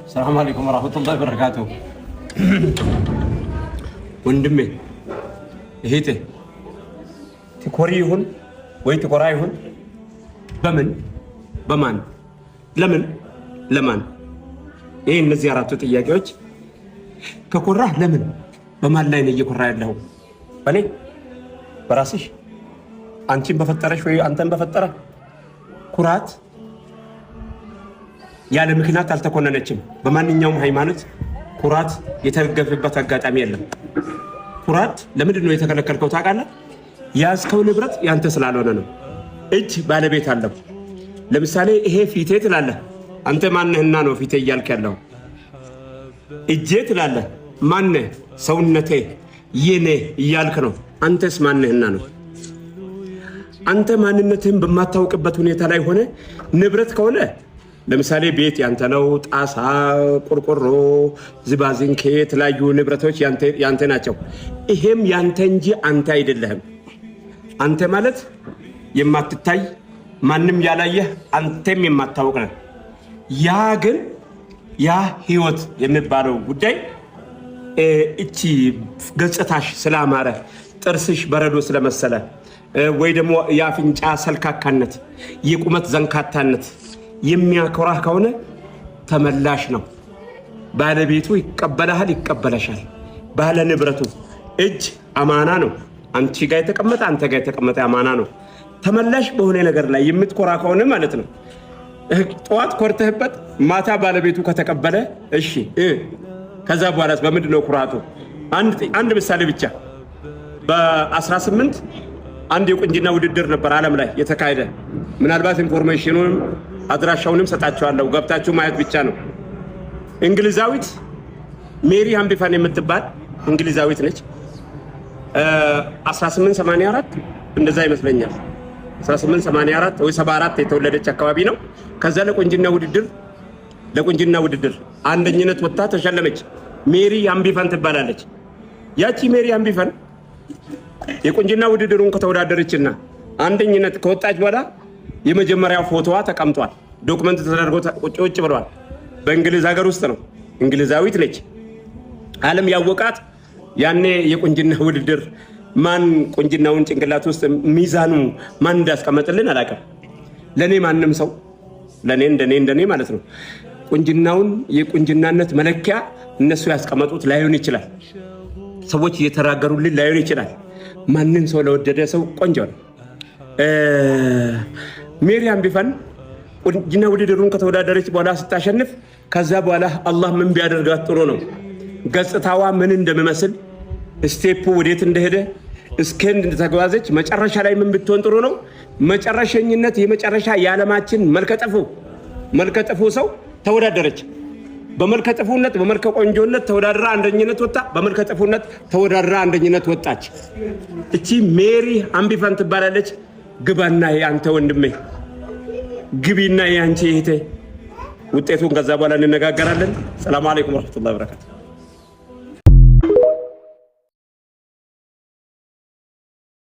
السلام عليكم ورحمة الله وبركاته. وندمي هيته تكوريهن ويتكورايهن بمن لمن إيه النزيارات تيجي ككوراه لمن بمن لا ينجي كوراه له بني براسش أنتم بفترة شوي أنتم بفترة كورات ያለ ምክንያት አልተኮነነችም በማንኛውም ሃይማኖት ኩራት የተገፈበት አጋጣሚ የለም ኩራት ለምንድን ነው የተከለከልከው ታውቃለህ ያስከው ንብረት ያንተ ስላልሆነ ነው እጅ ባለቤት አለው ለምሳሌ ይሄ ፊቴ ትላለህ አንተ ማንነህና ነው ፊቴ እያልክ ያለው እጄ ትላለህ ማንነህ ሰውነቴ የኔ እያልክ ነው አንተስ ማንነህና ነው አንተ ማንነትህን በማታውቅበት ሁኔታ ላይ ሆነ ንብረት ከሆነ ለምሳሌ ቤት ያንተ ነው ጣሳ ቆርቆሮ ዝባዝንኬ የተለያዩ ንብረቶች ያንተ ናቸው ይሄም ያንተ እንጂ አንተ አይደለህም አንተ ማለት የማትታይ ማንንም ያላየህ አንተም የማታውቅ ነህ ያ ግን ያ ህይወት የሚባለው ጉዳይ እቺ ገጽታሽ ስላማረ ጥርስሽ በረዶ ስለመሰለ ወይ ደግሞ ያፍንጫ ሰልካካነት የቁመት ዘንካታነት የሚያኮራህ ከሆነ ተመላሽ ነው ባለቤቱ ይቀበላል ይቀበለሻል ባለ ንብረቱ እጅ አማና ነው አንቺ ጋር የተቀመጠ አንተ ጋር የተቀመጠ አማና ነው ተመላሽ በሆነ ነገር ላይ የምትኮራ ከሆነ ማለት ነው ጧት ኮርተህበት ማታ ባለቤቱ ከተቀበለ እሺ ከዛ በኋላስ በምንድነው ኩራቱ አንድ ምሳሌ ብቻ በ18 አንድ የቁንጅና ውድድር ነበር ዓለም ላይ የተካሄደ ምናልባት ኢንፎርሜሽኑን አድራሻውንም ሰጣቸዋለሁ ገብታችሁ ማየት ብቻ ነው እንግሊዛዊት ሜሪ ሃምቢፈን የምትባል እንግሊዛዊት ነች 1884 እንደዛ ይመስለኛል 1884 ወይ 74 የተወለደች አካባቢ ነው ከዛ ለቁንጅና ውድድር አንደኝነት ወጣ ተሸለመች ሜሪ ሃምቢፈን ትባላለች ያቺ ሜሪ ሃምቢፈን የቁንጅና ውድድሩን ከተወዳደረችና አንደኝነት ከወጣች በኋላ የመጀመሪያው ፎቶዋ ተቀምጧል ዶክመንት ተደርጎ ቁጭ ብሏል በእንግሊዝ ሀገር ውስጥ ነው እንግሊዛዊት ነች ዓለም ያወቃት ያኔ የቁንጅና ውድድር ማን ቁንጅናውን ጭንቅላት ውስጥ ሚዛኑ ማን እንዳስቀመጥልን አላቀም ለኔ ማንንም ሰው ለኔ እንደኔ ማለት ነው ቁንጅናውን የቁንጅናነት መለኪያ እነሱ ያስቀመጡት ላይሆን ይችላል ሰዎች እየተራገሩልን ላይሆን ይችላል ማንንም ሰው ለወደደ ሰው ቆንጆ ነው ሜሪ ሃምቢፈን ቁንጅና ውድድሩን ከተወዳደረች በኋላ ስታሸንፍ ከዛ በኋላ አላህ ምን ቢያደርጋት ጥሩ ነው ገጽታዋ ምን እንደሚመስል ስቴፑ ወዴት እንደሄደ እስከንድ ተጓዘች መጨረሻ ላይ ምን ብትሆን ጥሩ ነው መጨረሻኝነት የመጨረሻ የዓለማችን መልከጠፉ ሰው ተወዳደረች በመልከጠፉነት በመልከቆንጆነት ተወዳድራ አንደኝነት ወጣ በመልከጠፉነት ተወዳድራ አንደኝነት ወጣች እቺ ሜሪ ሃምቢፈን ትባላለች ግባና ያንተ ወንድሜ ግቢና ያንቺ እህቴ ውጤቱን ከዛ በኋላ እንነጋገራለን ሰላም አለይኩም ወራህመቱላሂ ወበረካቱ